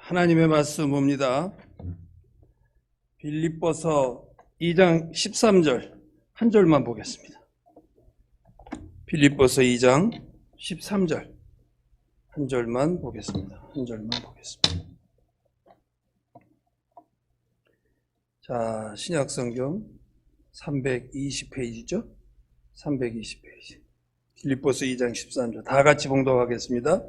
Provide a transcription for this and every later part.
하나님의 말씀 봅니다. 빌립보서 2장 13절 한 절만 보겠습니다. 빌립보서 2장 13절 한 절만 보겠습니다. 한 절만 보겠습니다. 자, 신약성경 320페이지죠? 320페이지. 빌립보서 2장 13절 다 같이 봉독하겠습니다.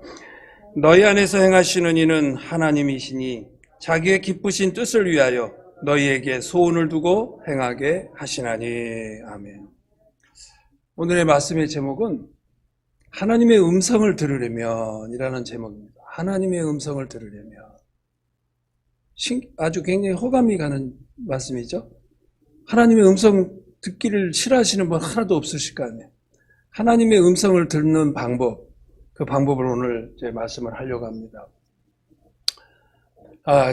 너희 안에서 행하시는 이는 하나님이시니 자기의 기쁘신 뜻을 위하여 너희에게 소원을 두고 행하게 하시나니. 아멘. 오늘의 말씀의 제목은 하나님의 음성을 들으려면 이라는 제목입니다. 하나님의 음성을 들으려면. 아주 굉장히 호감이 가는 말씀이죠. 하나님의 음성 듣기를 싫어하시는 분 하나도 없으실 거 아니에요. 하나님의 음성을 듣는 방법, 그 방법을 오늘 제 말씀을 하려고 합니다.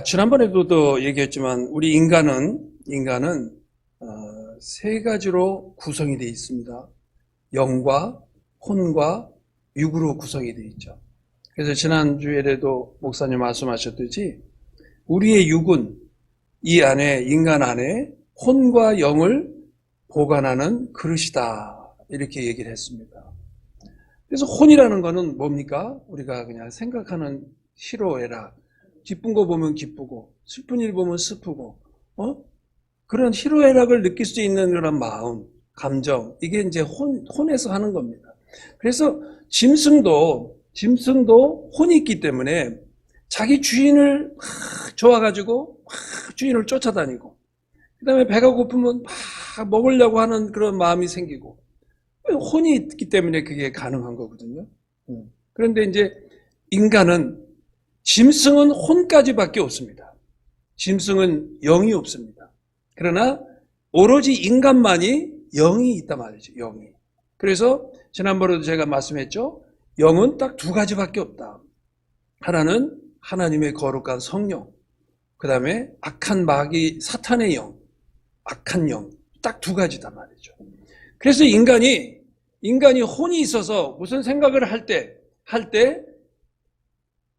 지난번에도 또 얘기했지만 우리 인간은 세 가지로 구성이 되어 있습니다. 영과 혼과 육으로 구성이 되어 있죠. 그래서 지난주에도 목사님 말씀하셨듯이 우리의 육은 이 안에, 인간 안에 혼과 영을 보관하는 그릇이다, 이렇게 얘기를 했습니다. 그래서 혼이라는 거는 뭡니까? 우리가 그냥 생각하는 희로애락, 기쁜 거 보면 기쁘고 슬픈 일 보면 슬프고 그런 희로애락을 느낄 수 있는 그런 마음, 감정, 이게 이제 혼에서 하는 겁니다. 그래서 짐승도 혼이 있기 때문에 자기 주인을 막 좋아가지고 막 주인을 쫓아다니고, 그 다음에 배가 고프면 막 먹으려고 하는 그런 마음이 생기고, 혼이 있기 때문에 그게 가능한 거거든요. 그런데 이제 짐승은 혼까지밖에 없습니다. 짐승은 영이 없습니다. 그러나 오로지 인간만이 영이 있단 말이죠. 영이. 그래서 지난번에도 제가 말씀했죠. 영은 딱 두 가지밖에 없다. 하나는 하나님의 거룩한 성령, 그 다음에 악한 마귀 사탄의 영, 악한 영, 딱 두 가지단 말이죠. 그래서 인간이 혼이 있어서 무슨 생각을 할 때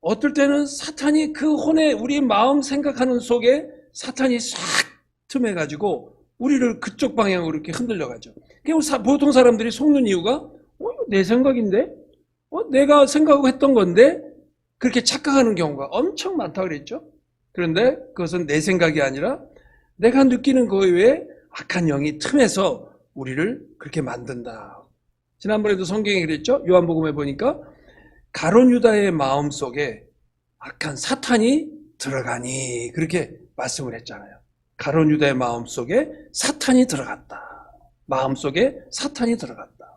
어떨 때는 사탄이 그 혼에 우리 마음 생각하는 속에 사탄이 싹 틈해가지고 우리를 그쪽 방향으로 이렇게 흔들려가죠. 보통 사람들이 속는 이유가 내 생각인데? 내가 생각하고 했던 건데? 그렇게 착각하는 경우가 엄청 많다고 그랬죠. 그런데 그것은 내 생각이 아니라 내가 느끼는 그 외에 악한 영이 틈에서 우리를 그렇게 만든다. 지난번에도 성경에 그랬죠. 요한복음에 보니까 가룟 유다의 마음속에 악한 사탄이 들어가니, 그렇게 말씀을 했잖아요. 가룟 유다의 마음속에 사탄이 들어갔다. 마음속에 사탄이 들어갔다.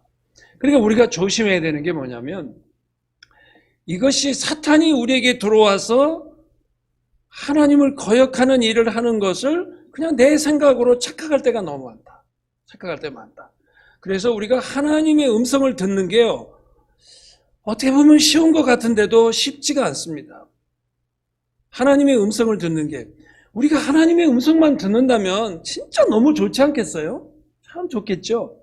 그러니까 우리가 조심해야 되는 게 뭐냐면, 이것이 사탄이 우리에게 들어와서 하나님을 거역하는 일을 하는 것을 그냥 내 생각으로 착각할 때가 너무 많다. 착각할 때 많다. 그래서 우리가 하나님의 음성을 듣는 게요, 어떻게 보면 쉬운 것 같은데도 쉽지가 않습니다. 하나님의 음성을 듣는 게, 우리가 하나님의 음성만 듣는다면 진짜 너무 좋지 않겠어요? 참 좋겠죠?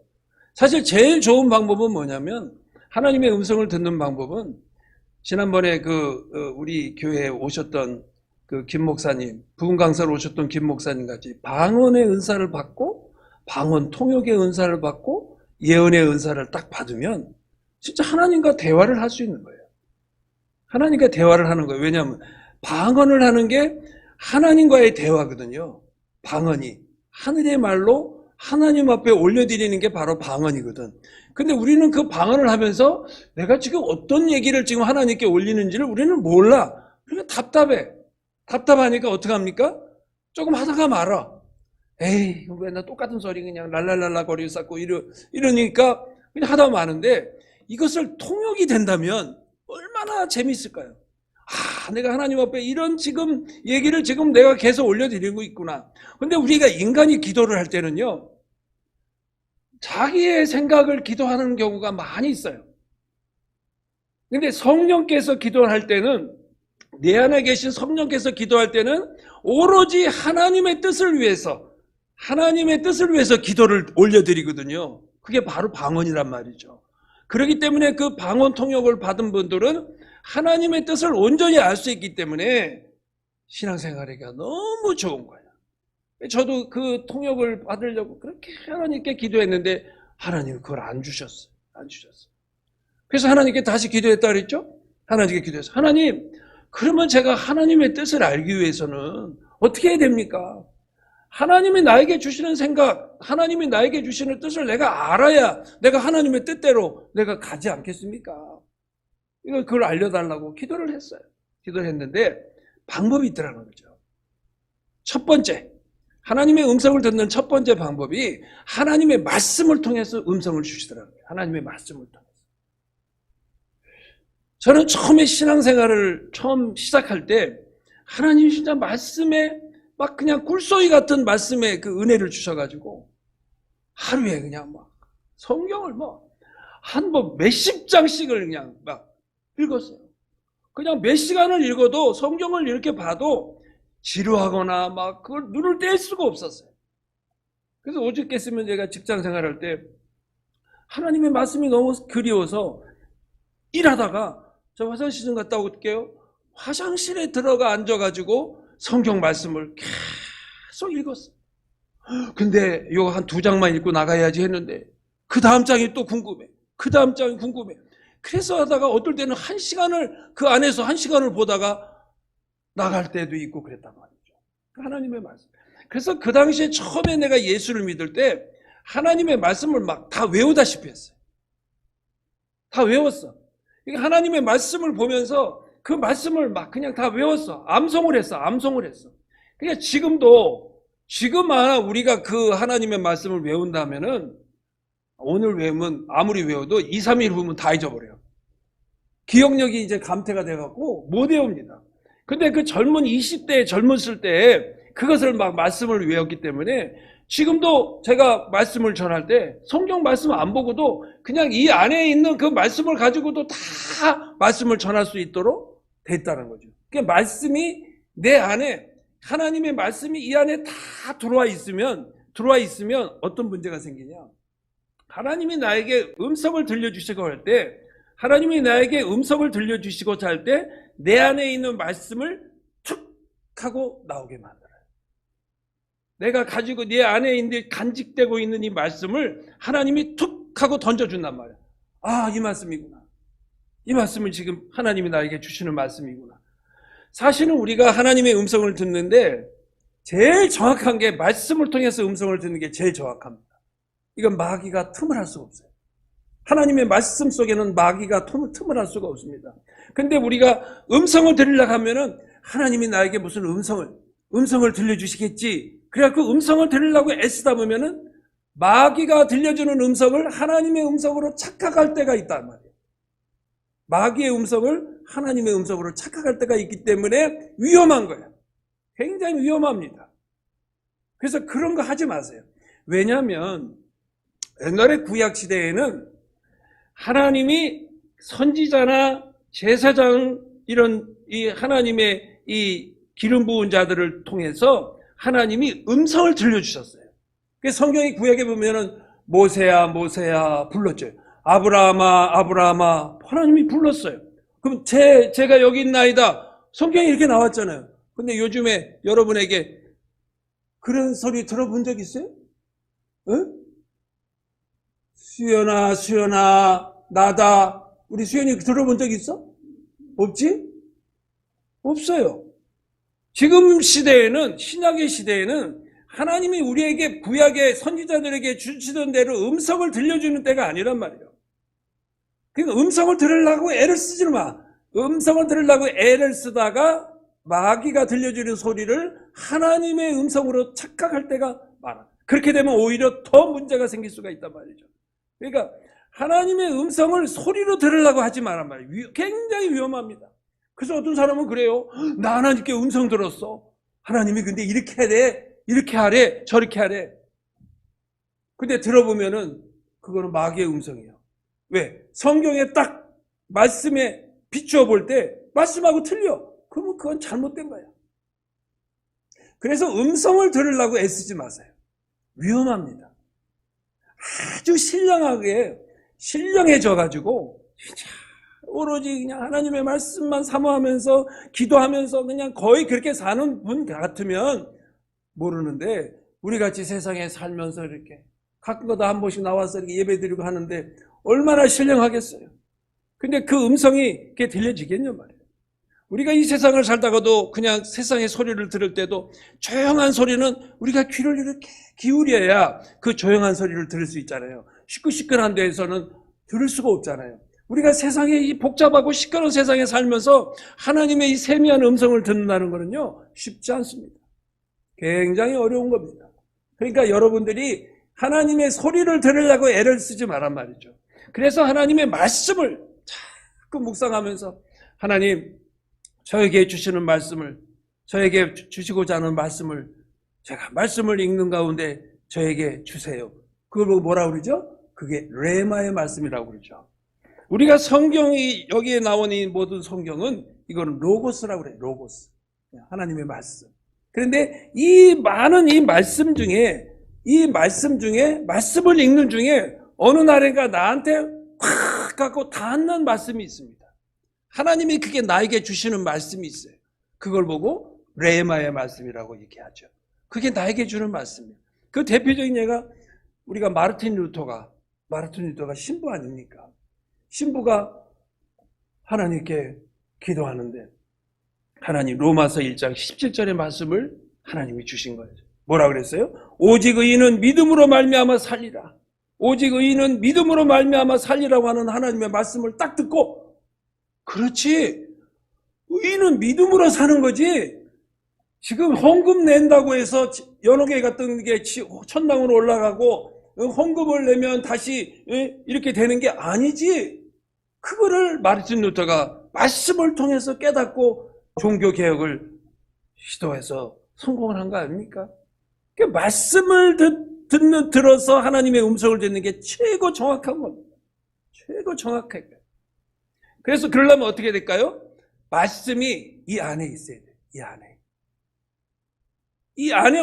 사실 제일 좋은 방법은 뭐냐면, 하나님의 음성을 듣는 방법은 지난번에 우리 교회에 오셨던 김 목사님, 부흥 강사로 오셨던 김 목사님 같이 방언의 은사를 받고, 방언 통역의 은사를 받고, 예언의 은사를 딱 받으면 진짜 하나님과 대화를 할 수 있는 거예요. 하나님과 대화를 하는 거예요. 왜냐하면 방언을 하는 게 하나님과의 대화거든요. 방언이 하늘의 말로 하나님 앞에 올려드리는 게 바로 방언이거든. 근데 우리는 그 방언을 하면서 내가 지금 어떤 얘기를 지금 하나님께 올리는지를 우리는 몰라. 그러니까 답답해. 답답하니까 어떡합니까? 조금 하다가 말아. 에이, 왜 나 똑같은 소리 그냥 랄랄랄라 거리고 쌓고 이러니까 그냥 하다 마는데, 이것을 통역이 된다면 얼마나 재미있을까요? 내가 하나님 앞에 이런 지금 얘기를 지금 내가 계속 올려드리고 있구나. 근데 우리가 인간이 기도를 할 때는요, 자기의 생각을 기도하는 경우가 많이 있어요. 근데 성령께서 기도할 때는, 내 안에 계신 성령께서 기도할 때는 오로지 하나님의 뜻을 위해서 기도를 올려드리거든요. 그게 바로 방언이란 말이죠. 그렇기 때문에 그 방언 통역을 받은 분들은 하나님의 뜻을 온전히 알 수 있기 때문에 신앙생활하기가 너무 좋은 거예요. 저도 그 통역을 받으려고 그렇게 하나님께 기도했는데 하나님 그걸 안 주셨어요. 안 주셨어요. 그래서 하나님께 다시 기도했다 그랬죠? 하나님께 기도해서 하나님, 그러면 제가 하나님의 뜻을 알기 위해서는 어떻게 해야 됩니까? 하나님이 나에게 주시는 생각, 하나님이 나에게 주시는 뜻을 내가 알아야 내가 하나님의 뜻대로 내가 가지 않겠습니까? 그걸 알려달라고 기도를 했어요. 기도를 했는데 방법이 있더라는 거죠. 첫 번째, 하나님의 음성을 듣는 첫 번째 방법이 하나님의 말씀을 통해서 음성을 주시더라고요. 하나님의 말씀을 통해서. 저는 처음에 신앙생활을 처음 시작할 때 하나님이 진짜 말씀에 막 그냥 꿀소리 같은 말씀에 그 은혜를 주셔가지고 하루에 그냥 막 성경을 한 몇십 장씩을 그냥 막 읽었어요. 그냥 몇 시간을 읽어도 성경을 이렇게 봐도 지루하거나 막 그걸 눈을 뗄 수가 없었어요. 그래서 오죽했으면 제가 직장 생활할 때 하나님의 말씀이 너무 그리워서 일하다가 저 화장실 좀 갔다 올게요. 화장실에 들어가 앉아가지고 성경 말씀을 계속 읽었어요. 근데 이거 한 2장만 읽고 나가야지 했는데 그 다음 장이 또 궁금해. 그 다음 장이 궁금해. 그래서 하다가 어떨 때는 1시간을 그 안에서 1시간을 보다가 나갈 때도 있고 그랬단 말이죠. 하나님의 말씀. 그래서 그 당시에 처음에 내가 예수를 믿을 때 하나님의 말씀을 막 다 외우다시피 했어요. 다 외웠어. 하나님의 말씀을 보면서 그 말씀을 막 그냥 다 외웠어. 암송을 했어. 그러니까 지금 우리가 그 하나님의 말씀을 외운다면은 오늘 외우면 아무리 외워도 2, 3일 후면 다 잊어버려요. 기억력이 이제 감퇴가 돼갖고 못 외웁니다. 근데 그 20대에 젊었을 때 그것을 막 말씀을 외웠기 때문에 지금도 제가 말씀을 전할 때 성경 말씀 안 보고도 그냥 이 안에 있는 그 말씀을 가지고도 다 말씀을 전할 수 있도록 됐다는 거죠. 그러니까 말씀이 내 안에, 하나님의 말씀이 이 안에 다 들어와 있으면 어떤 문제가 생기냐? 하나님이 나에게 음성을 들려주시고 할 때, 내 안에 있는 말씀을 툭 하고 나오게 만들어요. 내가 가지고 내 안에 있는 간직되고 있는 이 말씀을 하나님이 툭 하고 던져준단 말이에요. 아, 이 말씀이구나. 이 말씀은 지금 하나님이 나에게 주시는 말씀이구나. 사실은 우리가 하나님의 음성을 듣는데 제일 정확한 게 말씀을 통해서 음성을 듣는 게 제일 정확합니다. 이건 마귀가 틈을 할 수가 없어요. 하나님의 말씀 속에는 마귀가 틈을 할 수가 없습니다. 근데 우리가 음성을 들으려고 하면은 하나님이 나에게 무슨 음성을 들려주시겠지. 그래야 그 음성을 들으려고 애쓰다 보면은 마귀가 들려주는 음성을 하나님의 음성으로 착각할 때가 있단 말이에요. 마귀의 음성을 하나님의 음성으로 착각할 때가 있기 때문에 위험한 거예요. 굉장히 위험합니다. 그래서 그런 거 하지 마세요. 왜냐하면 옛날에 구약 시대에는 하나님이 선지자나 제사장 이런 이 하나님의 이 기름 부은 자들을 통해서 하나님이 음성을 들려주셨어요. 그래서 성경의 구약에 보면은 모세야 모세야 불렀죠. 아브라함아 아브라함아 하나님이 불렀어요. 그럼 제가 여기 있나이다. 성경에 이렇게 나왔잖아요. 근데 요즘에 여러분에게 그런 소리 들어본 적 있어요? 응? 수연아 나다. 우리 수연이 들어본 적 있어? 없지? 없어요. 지금 시대에는, 신약의 시대에는 하나님이 우리에게 구약의 선지자들에게 주시던 대로 음성을 들려주는 때가 아니란 말이에요. 그러니까 음성을 들으려고 애를 쓰지 마. 음성을 들으려고 애를 쓰다가 마귀가 들려주는 소리를 하나님의 음성으로 착각할 때가 많아. 그렇게 되면 오히려 더 문제가 생길 수가 있단 말이죠. 그러니까 하나님의 음성을 소리로 들으려고 하지 말란 말이에요. 굉장히 위험합니다. 그래서 어떤 사람은 그래요. 나 하나님께 음성 들었어. 하나님이 근데 이렇게 하래, 이렇게 하래, 저렇게 하래. 근데 들어보면은 그거는 마귀의 음성이에요. 왜? 성경에 딱 말씀에 비추어 볼 때 말씀하고 틀려. 그러면 그건 잘못된 거야. 그래서 음성을 들으려고 애쓰지 마세요. 위험합니다. 아주 신령해져가지고 진짜 오로지 그냥 하나님의 말씀만 사모하면서 기도하면서 그냥 거의 그렇게 사는 분 같으면 모르는데, 우리 같이 세상에 살면서 이렇게 가끔가다 한 번씩 나와서 이렇게 예배드리고 하는데 얼마나 신령하겠어요. 근데 그 음성이 이렇게 들려지겠냐 말이에요. 우리가 이 세상을 살다가도 그냥 세상의 소리를 들을 때도 조용한 소리는 우리가 귀를 이렇게 기울여야 그 조용한 소리를 들을 수 있잖아요. 시끌시끌한 데에서는 들을 수가 없잖아요. 우리가 세상에 이 복잡하고 시끄러운 세상에 살면서 하나님의 이 세미한 음성을 듣는다는 것은요, 쉽지 않습니다. 굉장히 어려운 겁니다. 그러니까 여러분들이 하나님의 소리를 들으려고 애를 쓰지 말란 말이죠. 그래서 하나님의 말씀을 자꾸 묵상하면서, 하나님, 저에게 주시는 말씀을, 저에게 주시고자 하는 말씀을, 제가 말씀을 읽는 가운데 저에게 주세요. 그걸 뭐라고 그러죠? 그게 레마의 말씀이라고 그러죠. 우리가 성경이, 여기에 나온 이 모든 성경은 이거는 로고스라고 그래요. 로고스. 하나님의 말씀. 그런데 이 많은 이 말씀 중에, 말씀을 읽는 중에 어느 날인가 나한테 확 갖고 닿는 말씀이 있습니다. 하나님이 그게 나에게 주시는 말씀이 있어요. 그걸 보고 레마의 말씀이라고 얘기하죠. 그게 나에게 주는 말씀이에요. 그 대표적인 예가 우리가 마르틴 루터가 신부 아닙니까? 신부가 하나님께 기도하는데, 하나님 로마서 1장 17절의 말씀을 하나님이 주신 거예요. 뭐라 그랬어요? 오직 의인은 믿음으로 말미암아 살리라. 오직 의인은 믿음으로 말미암아 살리라고 하는 하나님의 말씀을 딱 듣고, 그렇지, 의인은 믿음으로 사는 거지, 지금 헌금 낸다고 해서 연옥에 갔던 게 천당으로 올라가고 헌금을 내면 다시 이렇게 되는 게 아니지. 그거를 마르틴 루터가 말씀을 통해서 깨닫고 종교개혁을 시도해서 성공을 한 거 아닙니까? 그러니까 말씀을 들어서 하나님의 음성을 듣는 게 최고 정확한 겁니다. 최고 정확해요. 그래서 그러려면 어떻게 될까요? 말씀이 이 안에 있어야 돼요. 이 안에. 이 안에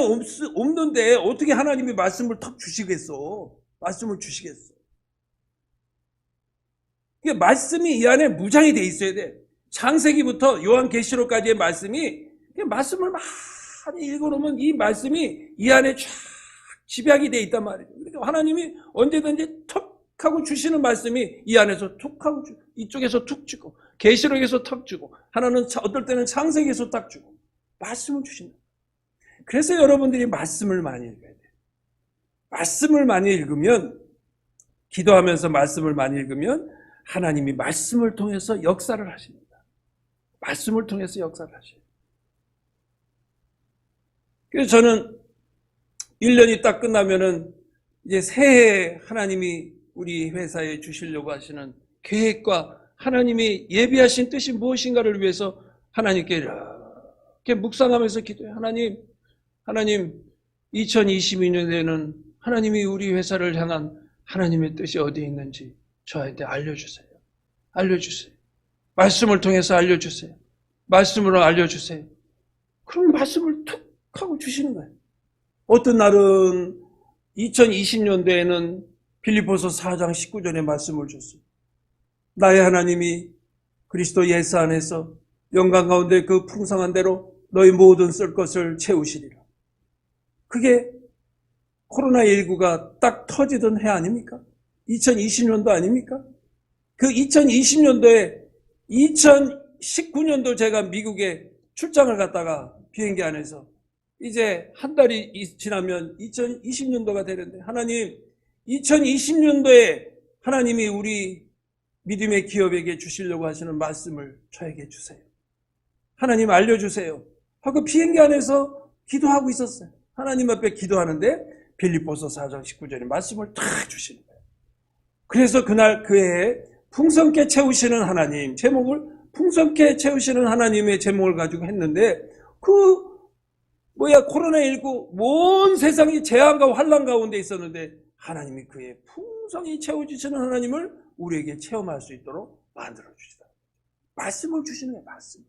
없는데 어떻게 하나님이 말씀을 턱 주시겠어? 말씀을 주시겠어? 그러니까 말씀이 이 안에 무장이 돼 있어야 돼. 창세기부터 요한계시록까지의 말씀이, 말씀을 많이 읽어놓으면 이 말씀이 이 안에 쫙 집약이 돼 있단 말이에요. 그러니까 하나님이 언제든지 턱 하고 주시는 말씀이 이 안에서 툭 하고 주고, 이쪽에서 툭 주고, 계시록에서 턱 주고, 하나는 어떨 때는 창세기에서 딱 주고, 말씀을 주신다. 그래서 여러분들이 말씀을 많이 읽어야 돼요. 말씀을 많이 읽으면, 기도하면서 말씀을 많이 읽으면 하나님이 말씀을 통해서 역사를 하십니다. 말씀을 통해서 역사를 하셔요. 그래서 저는 1년이 딱 끝나면은 이제 새해 하나님이 우리 회사에 주시려고 하시는 계획과 하나님이 예비하신 뜻이 무엇인가를 위해서 하나님께 이렇게 묵상하면서 기도해요. 하나님 2022년에는 하나님이 우리 회사를 향한 하나님의 뜻이 어디에 있는지 저한테 알려주세요. 알려주세요. 말씀을 통해서 알려주세요. 말씀으로 알려주세요. 그럼 말씀을 툭 하고 주시는 거예요. 어떤 날은 2020년도에는 빌립보서 4장 19절의 말씀을 줬어요. 나의 하나님이 그리스도 예수 안에서 영광 가운데 그 풍성한 대로 너희 모든 쓸 것을 채우시리라. 그게 코로나19가 딱 터지던 해 아닙니까? 2020년도 아닙니까? 그 2020년도에 2019년도 제가 미국에 출장을 갔다가 비행기 안에서 이제 한 달이 지나면 2020년도가 되는데, 하나님 2020년도에 하나님이 우리 믿음의 기업에게 주시려고 하시는 말씀을 저에게 주세요. 하나님 알려주세요. 하고 비행기 안에서 기도하고 있었어요. 하나님 앞에 기도하는데 빌립보서 4장 19절의 말씀을 탁 주시는 거예요. 그래서 그날 그 해에 풍성케 채우시는 하나님, 제목을 풍성케 채우시는 하나님의 제목을 가지고 했는데, 코로나19 온 세상이 재앙과 환난 가운데 있었는데 하나님이 그의 풍성히 채워주시는 하나님을 우리에게 체험할 수 있도록 만들어주시다. 말씀을 주시는 거예요. 말씀.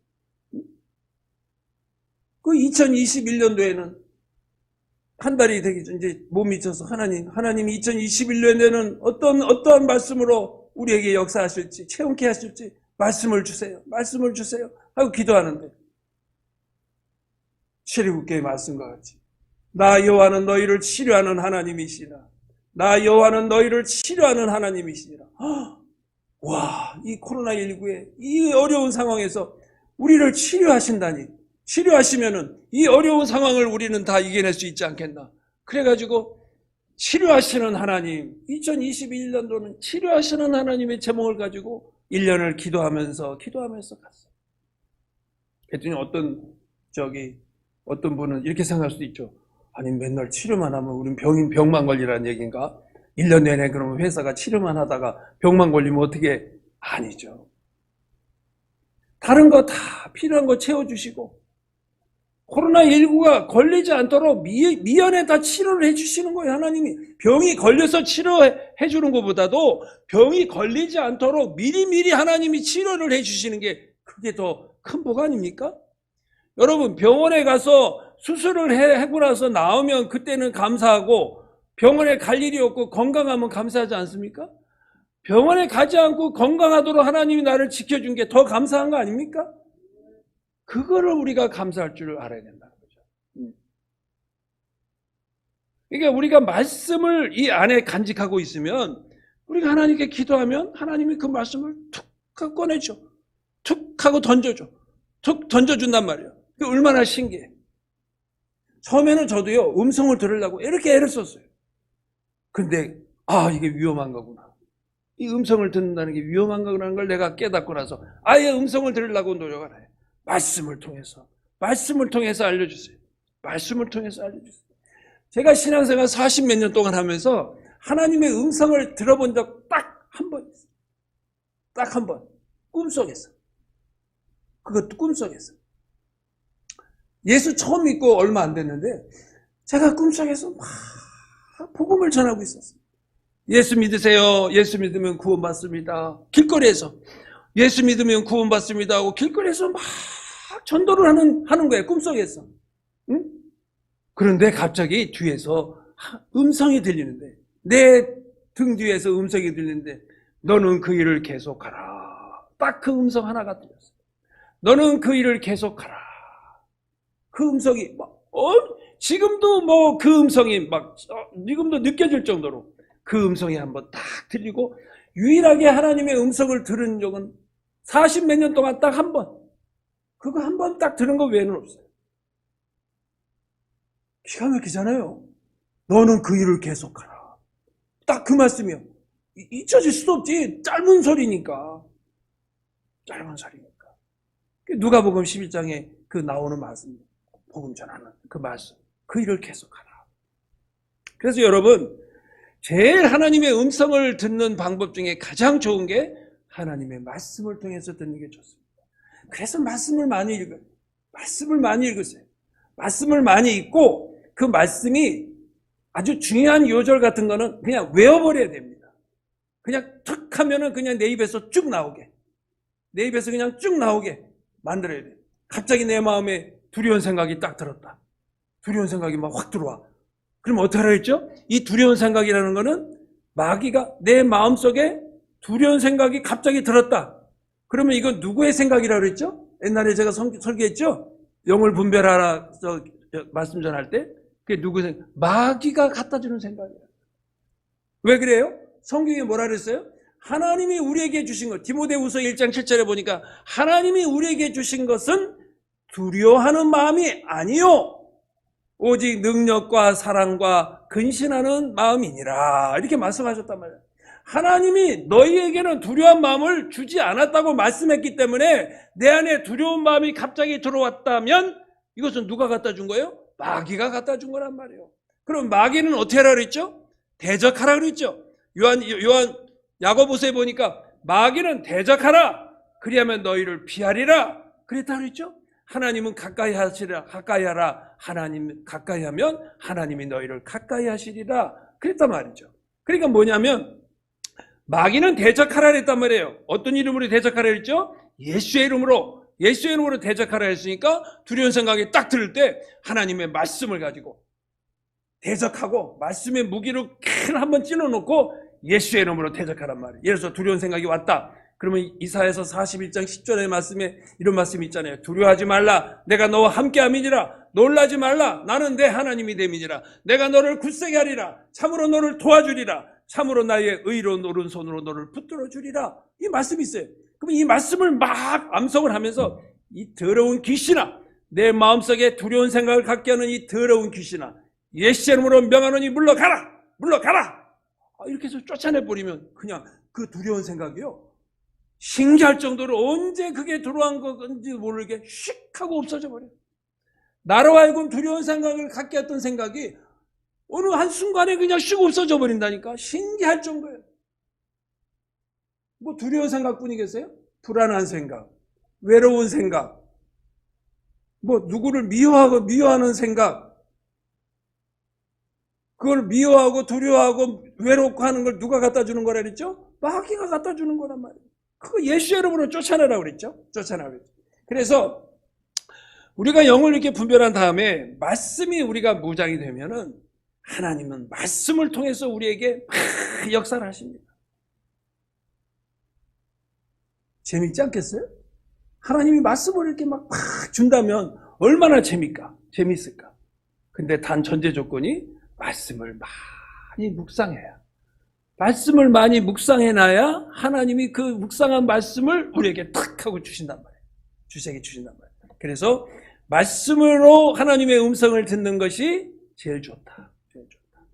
그 2021년도에는 한 달이 되기 전 이제 몸이 져서 하나님이 2021년에는 어떠한 말씀으로 우리에게 역사하실지, 체험케 하실지 말씀을 주세요. 말씀을 주세요. 하고 기도하는데 출애굽기의 말씀과 같이 나 여호와는 너희를 치료하는 하나님이시라. 나 여호와는 너희를 치료하는 하나님이시라. 와, 이 코로나19의 이 어려운 상황에서 우리를 치료하신다니. 치료하시면은 이 어려운 상황을 우리는 다 이겨낼 수 있지 않겠나. 그래가지고 치료하시는 하나님, 2021년도는 치료하시는 하나님의 제목을 가지고 1년을 기도하면서 갔어요. 그랬더니 어떤 분은 이렇게 생각할 수도 있죠. 아니, 맨날 치료만 하면 우린 병만 걸리라는 얘기인가? 1년 내내 그러면 회사가 치료만 하다가 병만 걸리면 어떻게? 아니죠. 다른 거 다 필요한 거 채워주시고, 코로나19가 걸리지 않도록 미연에 다 치료를 해주시는 거예요, 하나님이. 병이 걸려서 치료해주는 것보다도 병이 걸리지 않도록 미리미리 하나님이 치료를 해주시는 게 그게 더 큰 복 아닙니까? 여러분, 병원에 가서 수술을 하고 나서 나오면 그때는 감사하고 병원에 갈 일이 없고 건강하면 감사하지 않습니까? 병원에 가지 않고 건강하도록 하나님이 나를 지켜준 게 더 감사한 거 아닙니까? 그거를 우리가 감사할 줄 알아야 된다는 거죠. 그러니까 우리가 말씀을 이 안에 간직하고 있으면 우리가 하나님께 기도하면 하나님이 그 말씀을 툭 하고 꺼내줘. 툭 하고 던져줘. 툭 던져준단 말이에요. 그게 얼마나 신기해. 처음에는 저도요, 음성을 들으려고 이렇게 애를 썼어요. 근데 이게 위험한 거구나. 이 음성을 듣는다는 게 위험한 거라는 걸 내가 깨닫고 나서 아예 음성을 들으려고 노력을 해요. 말씀을 통해서 알려주세요. 말씀을 통해서 알려주세요. 제가 신앙생활 40몇 년 동안 하면서 하나님의 음성을 들어본 적 딱 한 번 있어요. 딱 한 번. 꿈속에서. 그것도 꿈속에서. 예수 처음 믿고 얼마 안 됐는데 제가 꿈속에서 막 복음을 전하고 있었어요. 예수 믿으세요. 예수 믿으면 구원받습니다. 길거리에서 예수 믿으면 구원받습니다 하고 길거리에서 막 전도를 하는 거예요. 꿈속에서. 응? 그런데 갑자기 뒤에서 음성이 들리는데, 내 등 뒤에서 음성이 들리는데, 너는 그 일을 계속하라. 딱 그 음성 하나가 들렸어요. 너는 그 일을 계속하라. 그 음성이 지금도 그 음성이 지금도 느껴질 정도로 그 음성이 한번 딱 들리고, 유일하게 하나님의 음성을 들은 적은 40몇 년 동안 딱 한 번. 그거 한 번 딱 들은 거 외에는 없어요. 기가 막히잖아요. 너는 그 일을 계속하라. 딱 그 말씀이요. 잊혀질 수도 없지. 짧은 소리니까. 누가복음 11장에 그 나오는 말씀, 복음 전하는 그 말씀, 그 일을 계속하라. 그래서 여러분, 제일 하나님의 음성을 듣는 방법 중에 가장 좋은 게 하나님의 말씀을 통해서 듣는 게 좋습니다. 그래서 말씀을 많이 읽어요. 말씀을 많이 읽으세요. 말씀을 많이 읽고 그 말씀이 아주 중요한 요절 같은 거는 그냥 외워버려야 됩니다. 그냥 툭 하면은 그냥 내 입에서 쭉 나오게. 내 입에서 그냥 쭉 나오게 만들어야 돼요. 갑자기 내 마음에 두려운 생각이 딱 들었다. 두려운 생각이 막 확 들어와. 그럼 어떻게 하라 했죠? 이 두려운 생각이라는 거는 마귀가 내 마음속에 두려운 생각이 갑자기 들었다. 그러면 이건 누구의 생각이라고 그랬죠? 옛날에 제가 설계했죠? 영을 분별하라 말씀 전할 때 그게 누구의 생각? 마귀가 갖다 주는 생각이에요. 왜 그래요? 성경에 뭐라 그랬어요? 하나님이 우리에게 주신 것, 디모데후서 1장 7절에 보니까 하나님이 우리에게 주신 것은 두려워하는 마음이 아니요 오직 능력과 사랑과 근신하는 마음이니라, 이렇게 말씀하셨단 말이에요. 하나님이 너희에게는 두려운 마음을 주지 않았다고 말씀했기 때문에 내 안에 두려운 마음이 갑자기 들어왔다면 이것은 누가 갖다 준 거예요? 마귀가 갖다 준 거란 말이에요. 그럼 마귀는 어떻게 하라 그랬죠? 대적하라 그랬죠. 야고보서에 보니까 마귀는 대적하라, 그리하면 너희를 피하리라 그랬다 그랬죠. 하나님은 가까이 하시리라, 가까이 하라. 하나님 가까이 하면 하나님이 너희를 가까이 하시리라 그랬단 말이죠. 그러니까 뭐냐면 마귀는 대적하라 그랬단 말이에요. 어떤 이름으로 대적하라 그랬죠? 예수의 이름으로 대적하라 했으니까 두려운 생각이 딱 들을 때 하나님의 말씀을 가지고 대적하고 말씀의 무기를 한번 찔러놓고 예수의 이름으로 대적하란 말이에요. 예를 들어서 두려운 생각이 왔다. 그러면 이사야서 41장 10절의 말씀에 이런 말씀이 있잖아요. 두려워하지 말라. 내가 너와 함께함이니라. 놀라지 말라. 나는 내 하나님이 됨이니라. 내가 너를 굳세게 하리라. 참으로 너를 도와주리라. 참으로 나의 의로운 오른손으로 너를 붙들어 주리라. 이 말씀이 있어요. 그럼 이 말씀을 막 암송을 하면서 이 더러운 귀신아, 내 마음속에 두려운 생각을 갖게 하는 이 더러운 귀신아, 예수의 이름으로 명하노니 물러가라. 물러가라. 이렇게 해서 쫓아내버리면 그냥 그 두려운 생각이요, 신기할 정도로 언제 그게 들어온 건지 모르게 휙 하고 없어져 버려요. 나로 하여금 두려운 생각을 갖게 했던 생각이 어느 한순간에 그냥 휙 없어져 버린다니까. 신기할 정도예요. 뭐 두려운 생각뿐이겠어요? 불안한 생각, 외로운 생각, 뭐 누구를 미워하는 생각, 그걸 미워하고 두려워하고 외롭고 하는 걸 누가 갖다 주는 거라 그랬죠? 마귀가 갖다 주는 거란 말이에요. 그거 예수의 이름으로 쫓아내라고 그랬죠? 쫓아내라고 그랬죠. 그래서 우리가 영을 이렇게 분별한 다음에 말씀이 우리가 무장이 되면은 하나님은 말씀을 통해서 우리에게 막 역사를 하십니다. 재밌지 않겠어요? 하나님이 말씀을 이렇게 막 준다면 얼마나 재밌을까? 근데 단 전제 조건이 말씀을 많이 묵상해야. 말씀을 많이 묵상해놔야 하나님이 그 묵상한 말씀을 우리에게 탁 하고 주신단 말이에요. 주시게 주신단 말이에요. 그래서 말씀으로 하나님의 음성을 듣는 것이 제일 좋다. 제일 좋다.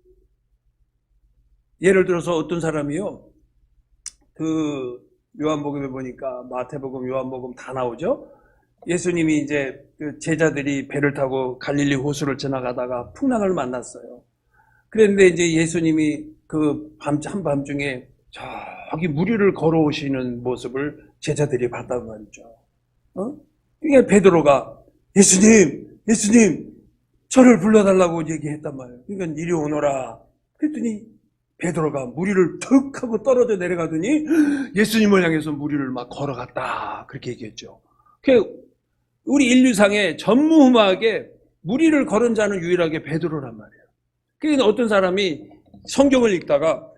예를 들어서 어떤 사람이요, 그 요한복음에 보니까 마태복음, 요한복음 다 나오죠. 예수님이 이제 그 제자들이 배를 타고 갈릴리 호수를 지나가다가 풍랑을 만났어요. 그런데 이제 예수님이 그 한밤중에 저기 무리를 걸어오시는 모습을 제자들이 봤단 말이죠. 그러니까 베드로가 예수님, 저를 불러달라고 얘기했단 말이에요. 그러니까 이리 오너라. 그랬더니 베드로가 무리를 턱 하고 떨어져 내려가더니 예수님을 향해서 무리를 막 걸어갔다. 그렇게 얘기했죠. 우리 인류상에 전무후무하게 무리를 걸은 자는 유일하게 베드로란 말이에요. 그러니까 어떤 사람이 성경을 읽다가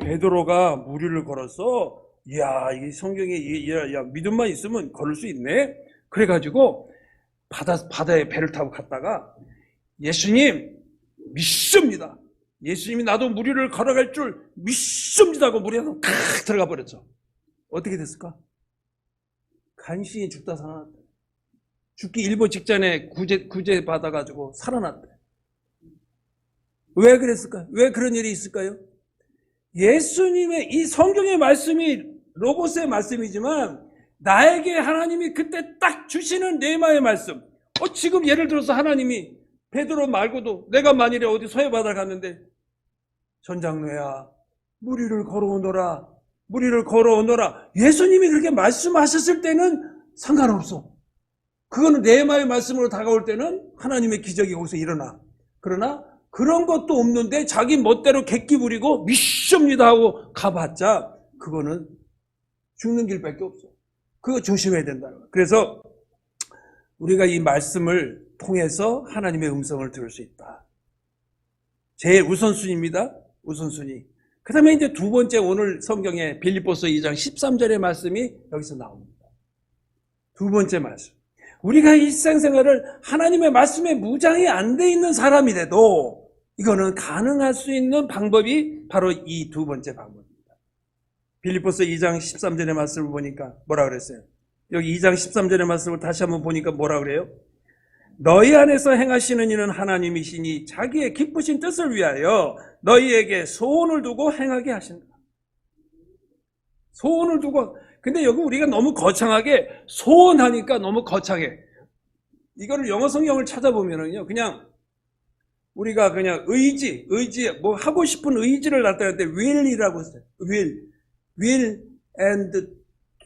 베드로가 무리를 걸었어. 이야, 이게 성경에 야, 믿음만 있으면 걸을 수 있네. 그래가지고 바다에 배를 타고 갔다가 예수님 믿습니다. 예수님이 나도 무리를 걸어갈 줄 믿습니다 하고 물에 칵 들어가 버렸죠. 어떻게 됐을까? 간신히 죽다 살아났대. 죽기 일보 직전에 구제 받아가지고 살아났대. 왜 그랬을까요? 왜 그런 일이 있을까요? 예수님의 이 성경의 말씀이 로고스의 말씀이지만 나에게 하나님이 그때 딱 주시는 레마의 말씀. 지금 예를 들어서 하나님이 베드로 말고도 내가 만일에 어디 서해바다를 갔는데 전장로야 무리를 걸어오너라. 무리를 걸어오너라. 예수님이 그렇게 말씀하셨을 때는 상관없어. 그거는 레마의 말씀으로 다가올 때는 하나님의 기적이 거기서 일어나. 그러나 그런 것도 없는데 자기 멋대로 객기 부리고 믿습니다 하고 가봤자 그거는 죽는 길밖에 없어. 그거 조심해야 된다는 거예요. 그래서 우리가 이 말씀을 통해서 하나님의 음성을 들을 수 있다. 제일 우선순위입니다. 우선순위. 그 다음에 이제 두 번째, 오늘 성경에 빌립보서 2장 13절의 말씀이 여기서 나옵니다. 두 번째 말씀. 우리가 일상생활을 하나님의 말씀에 무장이 안 돼 있는 사람이라도 이거는 가능할 수 있는 방법이 바로 이 두 번째 방법입니다. 빌립보서 2장 13절의 말씀을 보니까 뭐라 그랬어요? 여기 2장 13절의 말씀을 다시 한번 보니까 뭐라 그래요? 너희 안에서 행하시는 이는 하나님이시니 자기의 기쁘신 뜻을 위하여 너희에게 소원을 두고 행하게 하신다. 소원을 두고. 근데 여기 우리가 너무 거창하게 소원하니까 너무 거창해. 이거를 영어 성경을 찾아보면은요, 그냥 우리가 그냥 의지 뭐 하고 싶은 의지를 나타낼 때 will이라고 했어요. will and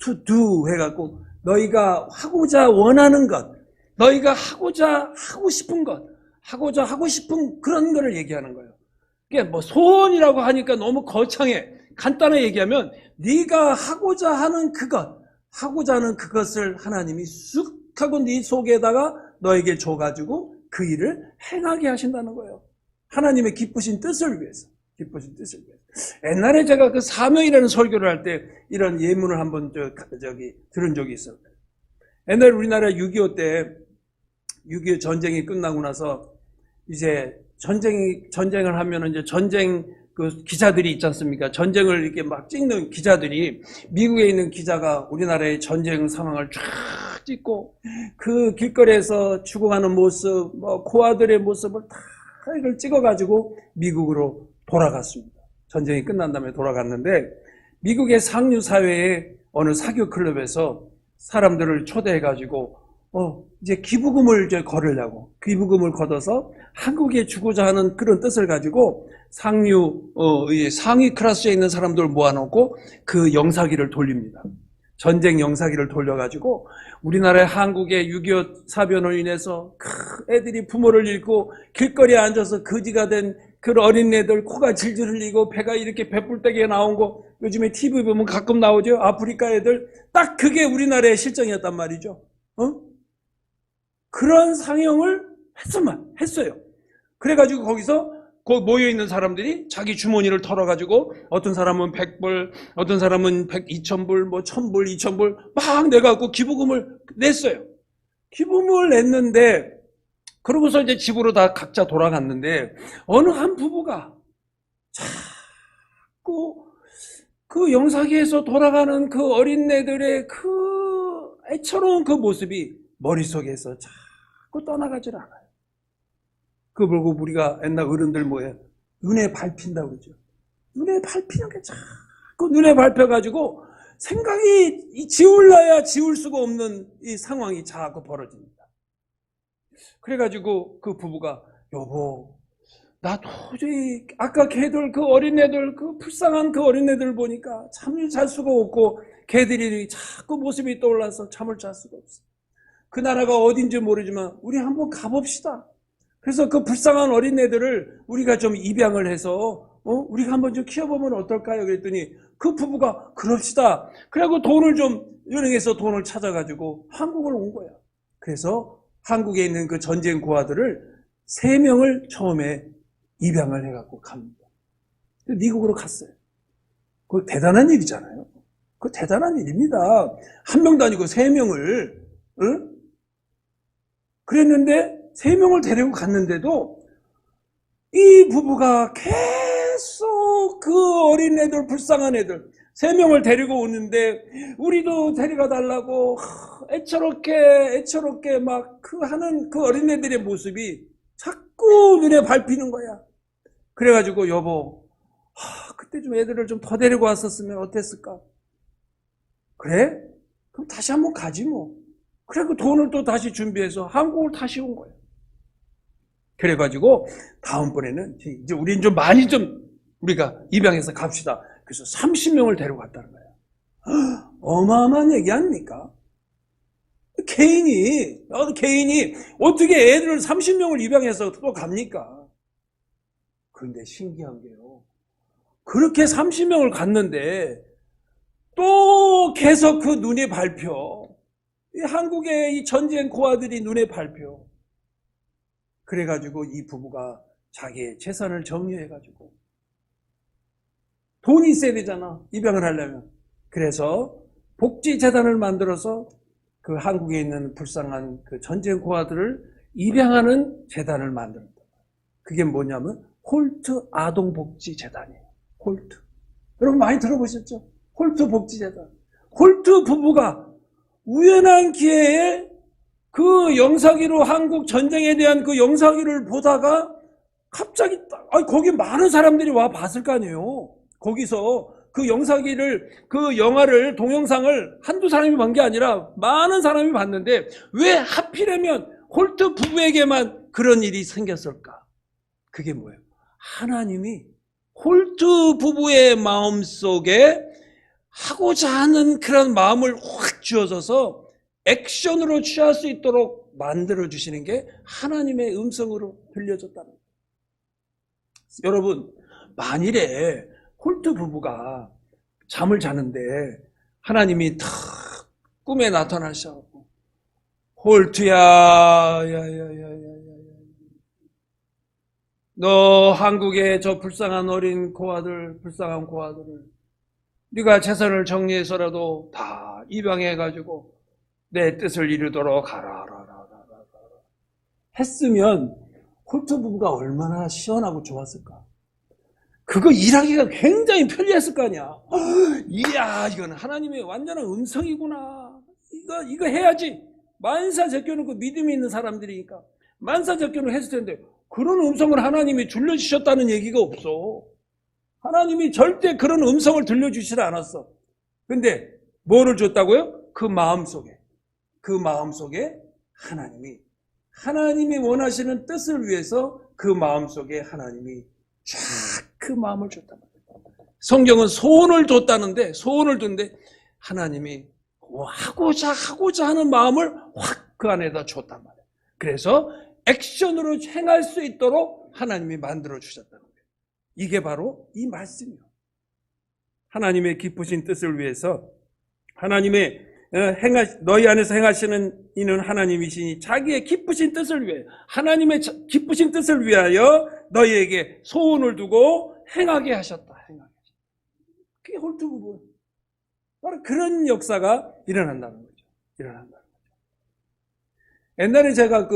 to do 해갖고 너희가 하고자 원하는 것, 너희가 하고자 하고 싶은 것, 하고자 하고 싶은 그런 거를 얘기하는 거예요. 이게 뭐 소원이라고 하니까 너무 거창해. 간단하게 얘기하면 네가 하고자 하는 그것, 하고자 하는 그것을 하나님이 쑥 하고 네 속에다가 너에게 줘가지고 그 일을 행하게 하신다는 거예요. 하나님의 기쁘신 뜻을 위해서. 기뻐진 뜻을 위해서. 옛날에 제가 그 사명이라는 설교를 할 때 이런 예문을 한번 들은 적이 있어요. 옛날에 우리나라 6.25 때 6.25 전쟁이 끝나고 나서 이제 전쟁을 하면은 이제 전쟁 그 기자들이 있지 않습니까? 전쟁을 이렇게 막 찍는 기자들이 미국에 있는 기자가 우리나라의 전쟁 상황을 쫙 찍고 그 길거리에서 죽어가는 모습, 뭐 고아들의 모습을 다 이걸 찍어가지고 미국으로 돌아갔습니다. 전쟁이 끝난 다음에 돌아갔는데 미국의 상류 사회의 어느 사교 클럽에서 사람들을 초대해가지고 이제 기부금을 이제 걸으려고 기부금을 걷어서 한국에 주고자 하는 그런 뜻을 가지고 상위 클래스에 있는 사람들을 모아놓고 그 영사기를 돌립니다. 전쟁 영사기를 돌려가지고 우리나라의 한국의 6.25 사변으로 인해서 애들이 부모를 잃고 길거리에 앉아서 거지가 된 그 어린애들 코가 질질 흘리고 배가 이렇게 배불떼게 나온 거 요즘에 TV 보면 가끔 나오죠. 아프리카 애들 딱 그게 우리나라의 실정이었단 말이죠. 그런 상영을 했어요. 그래가지고 거기서 모여있는 사람들이 자기 주머니를 털어가지고 어떤 사람은 100불, 어떤 사람은 2,000불, 뭐 1,000불, 2,000불 막 내갖고 기부금을 냈어요. 기부금을 냈는데 그러고서 이제 집으로 다 각자 돌아갔는데 어느 한 부부가 자꾸 그 영사기에서 돌아가는 그 어린애들의 그 애처로운 그 모습이 머릿속에서 자꾸 떠나가질 않아요. 그거 보고 우리가 옛날 어른들 뭐예요? 눈에 밟힌다고 그러죠. 눈에 밟히는 게 자꾸 눈에 밟혀가지고 생각이 지울라야 지울 수가 없는 이 상황이 자꾸 벌어집니다. 그래가지고 그 부부가 여보 나 도저히 아까 걔들 그 어린애들 그 불쌍한 그 어린애들 보니까 잠을 잘 수가 없고 걔들이 자꾸 모습이 떠올라서 잠을 잘 수가 없어. 그 나라가 어딘지 모르지만 우리 한번 가봅시다. 그래서 그 불쌍한 어린애들을 우리가 좀 입양을 해서 우리가 한번 좀 키워보면 어떨까요? 그랬더니 그 부부가 그럽시다. 그래갖고 돈을 좀 은행에서 돈을 찾아가지고 한국을 온 거야. 그래서 한국에 있는 그 전쟁 고아들을 3명을 처음에 입양을 해갖고 갑니다. 미국으로 갔어요. 그거 대단한 일이잖아요. 그거 대단한 일입니다. 한 명도 아니고 3명을 그랬는데 3명을 데리고 갔는데도 이 부부가 계속 그 어린애들 불쌍한 애들 3명을 데리고 오는데 우리도 데려가 달라고 애처롭게 막 그 하는 그 어린애들의 모습이 자꾸 눈에 밟히는 거야. 그래가지고 여보 그때 좀 애들을 좀 더 데리고 왔었으면 어땠을까? 그래? 그럼 다시 한번 가지 뭐. 그래 그 돈을 또 다시 준비해서 한국을 다시 온 거야. 그래가지고 다음번에는 이제 우린 좀 많이 좀 우리가 입양해서 갑시다. 그래서 30명을 데려갔다는 거야. 어마어마한 얘기 아닙니까? 개인이 어떻게 애들을 30명을 입양해서 또 갑니까? 그런데 신기한 게요. 그렇게 30명을 갔는데 또 계속 그 눈에 밟혀. 이 한국의 이 전쟁 고아들이 눈에 밟혀. 그래가지고 이 부부가 자기의 재산을 정리해가지고 돈이 있어야 되잖아. 입양을 하려면. 그래서 복지재단을 만들어서 그 한국에 있는 불쌍한 그 전쟁 고아들을 입양하는 재단을 만듭니다. 그게 뭐냐면 홀트 아동복지재단이에요. 홀트. 여러분 많이 들어보셨죠? 홀트 복지재단. 홀트 부부가 우연한 기회에 그 영사기로 한국 전쟁에 대한 그 영사기를 보다가 갑자기 거기 많은 사람들이 와 봤을 거 아니에요. 거기서 그 영사기를 그 영화를 동영상을 한두 사람이 본 게 아니라 많은 사람이 봤는데 왜 하필이면 홀트 부부에게만 그런 일이 생겼을까? 그게 뭐예요? 하나님이 홀트 부부의 마음속에 하고자 하는 그런 마음을 확 쥐어줘서 액션으로 취할 수 있도록 만들어주시는 게 하나님의 음성으로 들려졌다는 거예요. 여러분, 만일에 홀트 부부가 잠을 자는데 하나님이 탁 꿈에 나타나셔서 홀트야, 야야야야야, 너 한국의 저 불쌍한 어린 고아들, 불쌍한 고아들을 네가 재산을 정리해서라도 다 입양해가지고 내 뜻을 이루도록 가라. 했으면 홀트 부부가 얼마나 시원하고 좋았을까. 그거 일하기가 굉장히 편리했을 거 아니야. 이야, 이건 하나님의 완전한 음성이구나. 이거 해야지. 만사 제껴놓고 믿음이 있는 사람들이니까 만사 제껴놓고 했을 텐데 그런 음성을 하나님이 들려주셨다는 얘기가 없어. 하나님이 절대 그런 음성을 들려주시지 않았어. 근데 뭐를 줬다고요? 그 마음속에 하나님이 원하시는 뜻을 위해서 그 마음속에 하나님이 쫙 그 마음을 줬단 말이에요. 성경은 소원을 줬다는데 소원을 줬는데 하나님이 하고자 하는 마음을 확 그 안에다 줬단 말이에요. 그래서 액션으로 행할 수 있도록 하나님이 만들어 주셨다는 거예요. 이게 바로 이 말씀이에요. 하나님의 기쁘신 뜻을 위해서 하나님의 너희 안에서 행하시는 이는 하나님이시니 자기의 기쁘신 뜻을 위해 하나님의 기쁘신 뜻을 위하여 너희에게 소원을 두고 행하게 하셨다. 그게 홀트부부. 바로 그런 역사가 일어난다는 거죠. 옛날에 제가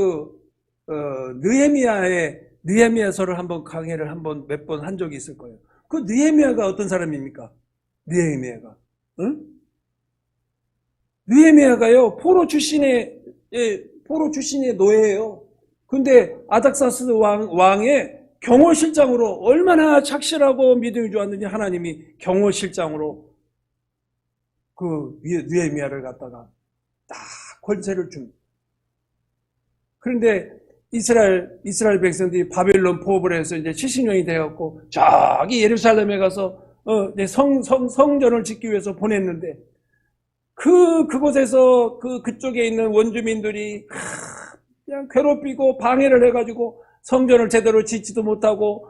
느헤미야서를 한번 강의를 몇 번 한 적이 있을 거예요. 그 느헤미야가 어떤 사람입니까? 느헤미야가. 응? 느헤미야가요, 포로 출신의 노예예요. 근데 아닥사스 왕의 경호실장으로 얼마나 착실하고 믿음이 좋았는지 하나님이 경호실장으로 그 느헤미야를 갖다가 딱 권세를 줍니다. 그런데 이스라엘 백성들이 바벨론 포업을 해서 이제 70년이 되었고 저기 예루살렘에 가서 성전을 짓기 위해서 보냈는데 그곳에서 그쪽에 있는 원주민들이 그냥 괴롭히고 방해를 해가지고 성전을 제대로 짓지도 못하고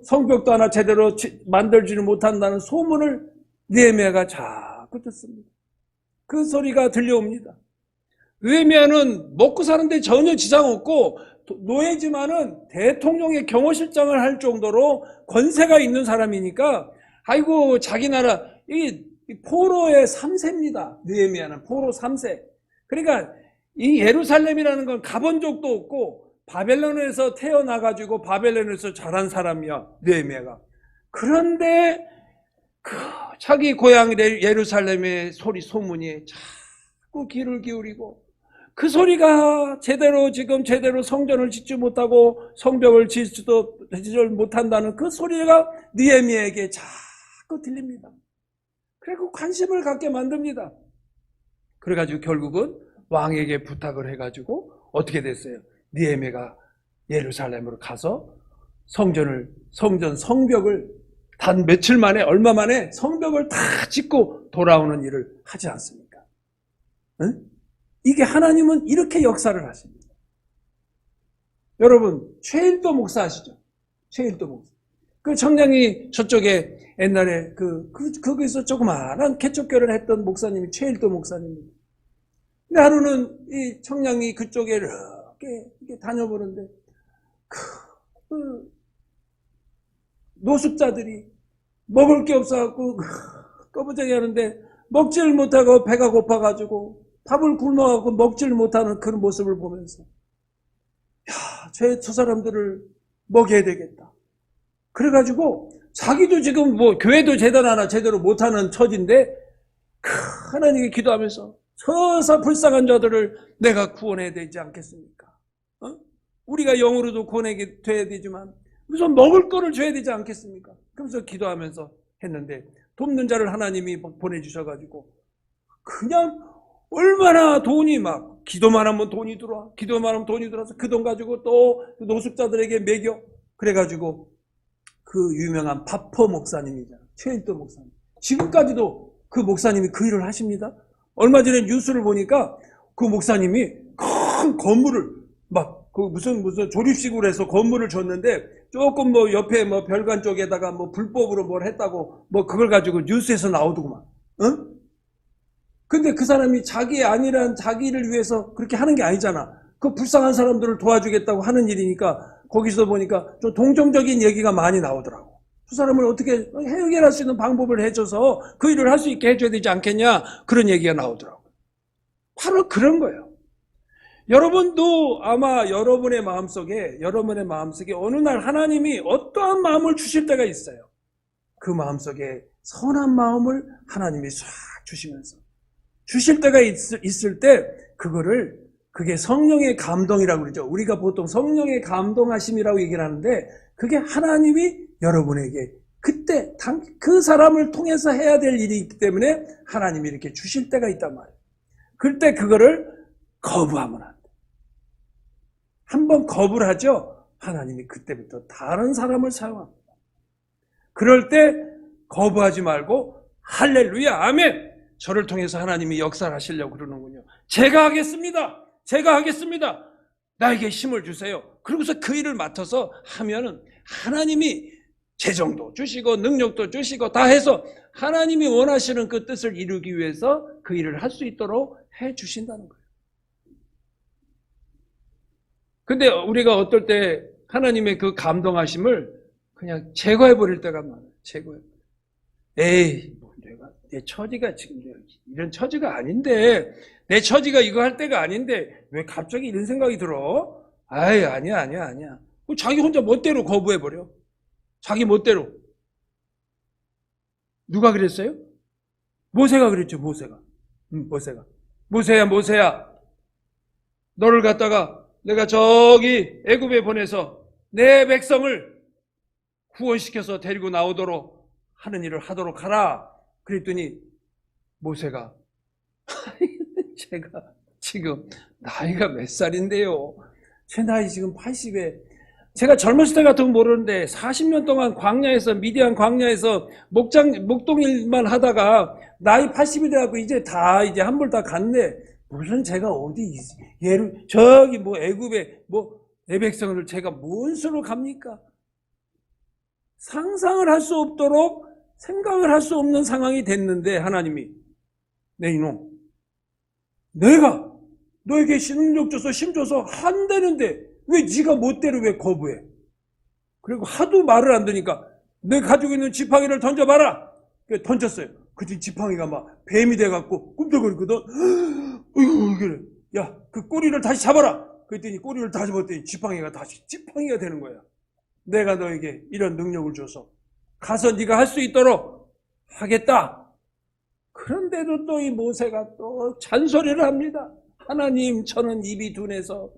성벽도 하나 제대로 만들지를 못한다는 소문을 느헤미야가 자꾸 듣습니다. 그 소리가 들려옵니다. 느헤미야는 먹고 사는데 전혀 지장 없고 노예지만은 대통령의 경호실장을 할 정도로 권세가 있는 사람이니까 아이고 자기 나라 이 포로의 3세입니다. 느헤미야는 포로 3세. 그러니까 이 예루살렘이라는 건 가본 적도 없고 바벨론에서 태어나가지고 바벨론에서 자란 사람이야. 느헤미야가. 그런데 자기 고향 예루살렘의 소문이 자꾸 귀를 기울이고 그 소리가 제대로 성전을 짓지 못하고 성벽을 짓지도 못한다는 그 소리가 느헤미야에게 자꾸 들립니다. 그리고 관심을 갖게 만듭니다. 그래가지고 결국은 왕에게 부탁을 해가지고 어떻게 됐어요? 느헤미야가 예루살렘으로 가서 성벽을 단 며칠 만에 얼마 만에 성벽을 다 짓고 돌아오는 일을 하지 않습니까? 응? 이게 하나님은 이렇게 역사를 하십니다. 여러분 최일도 목사 아시죠? 최일도 목사. 그 청량리 저쪽에 옛날에 거기서 조그마한 개척교를 했던 목사님이 최일도 목사님입니다. 근데 하루는 이 청량리 그쪽에 이렇게 다녀보는데 노숙자들이 먹을 게 없어갖고 꺼부정이 하는데 먹지를 못하고 배가 고파가지고 밥을 굶어갖고 먹지를 못하는 그런 모습을 보면서 저 사람들을 먹여야 되겠다. 그래가지고 자기도 지금 교회도 제대로 못하는 처지인데 하나님께 기도하면서 저서 불쌍한 자들을 내가 구원해야 되지 않겠습니까? 우리가 영으로도 구원하게 돼야 되지만 우선 먹을 거를 줘야 되지 않겠습니까? 그러면서 기도하면서 했는데 돕는 자를 하나님이 보내주셔가지고 그냥 얼마나 돈이 기도만 하면 돈이 들어와서 그 돈 가지고 또 노숙자들에게 먹여. 그래가지고 그 유명한 바퍼 목사님이잖아. 최일도 목사님. 지금까지도 그 목사님이 그 일을 하십니다. 얼마 전에 뉴스를 보니까 그 목사님이 큰 건물을 무슨 조립식으로 해서 건물을 줬는데 조금 옆에 별관 쪽에다가 불법으로 뭘 했다고 그걸 가지고 뉴스에서 나오더구만. 응? 근데 그 사람이 자기를 위해서 그렇게 하는 게 아니잖아. 그 불쌍한 사람들을 도와주겠다고 하는 일이니까 거기서 보니까 좀 동정적인 얘기가 많이 나오더라고. 두 사람을 어떻게 해결할 수 있는 방법을 해줘서 그 일을 할 수 있게 해줘야 되지 않겠냐, 그런 얘기가 나오더라고. 바로 그런 거예요. 여러분도 아마 여러분의 마음속에 어느 날 하나님이 어떠한 마음을 주실 때가 있어요. 그 마음속에 선한 마음을 하나님이 싹 주시면서 주실 때가 있을 때 그게 성령의 감동이라고 그러죠. 우리가 보통 성령의 감동하심이라고 얘기를 하는데 그게 하나님이 여러분에게 그때 그 사람을 통해서 해야 될 일이 있기 때문에 하나님이 이렇게 주실 때가 있단 말이에요. 그때 그거를 거부하면 안 돼. 한번 거부를 하죠. 하나님이 그때부터 다른 사람을 사용합니다. 그럴 때 거부하지 말고 할렐루야 아멘, 저를 통해서 하나님이 역사를 하시려고 그러는군요. 제가 하겠습니다. 나에게 힘을 주세요. 그러고서 그 일을 맡아서 하면은 하나님이 재정도 주시고 능력도 주시고 다 해서 하나님이 원하시는 그 뜻을 이루기 위해서 그 일을 할 수 있도록 해 주신다는 거예요. 근데 우리가 어떨 때 하나님의 그 감동하심을 그냥 제거해 버릴 때가 많아요. 에이, 내 처지가 지금 이런 처지가 아닌데, 내 처지가 이거 할 때가 아닌데 왜 갑자기 이런 생각이 들어? 아이, 아니야. 자기 혼자 멋대로 거부해 버려. 자기 멋대로. 누가 그랬어요? 모세가 그랬죠. 모세가. 모세야. 너를 갖다가 내가 저기 애굽에 보내서 내 백성을 구원시켜서 데리고 나오도록 하는 일을 하도록 하라. 그랬더니 모세가 제가 지금 나이가 몇 살인데요. 제 나이 지금 80에 제가 젊었을 때 같으면 모르는데 40년 동안 광야에서 미디안 광야에서 목동일만 하다가 나이 80이 돼갖고 이제 한물 다 갔네. 무슨 제가 어디 저기 애굽에 내 백성을 제가 뭔 수로 갑니까? 상상을 할 수 없도록 생각을 할 수 없는 상황이 됐는데 하나님이 내 이놈 내가 너에게 능력 줘서 힘 줘서 한다는데 왜 네가 멋대로 왜 거부해? 그리고 하도 말을 안 듣니까 내 가지고 있는 지팡이를 던져봐라. 던졌어요. 그때 지팡이가 막 뱀이 돼갖고 꿈틀거리거든. 어이구 그래. 야, 그 꼬리를 다시 잡아라. 그랬더니 꼬리를 다시 잡았더니 지팡이가 다시 지팡이가 되는 거야. 내가 너에게 이런 능력을 줘서 가서 네가 할 수 있도록 하겠다. 그런데도 또 이 모세가 또 잔소리를 합니다. 하나님, 저는 입이 둔해서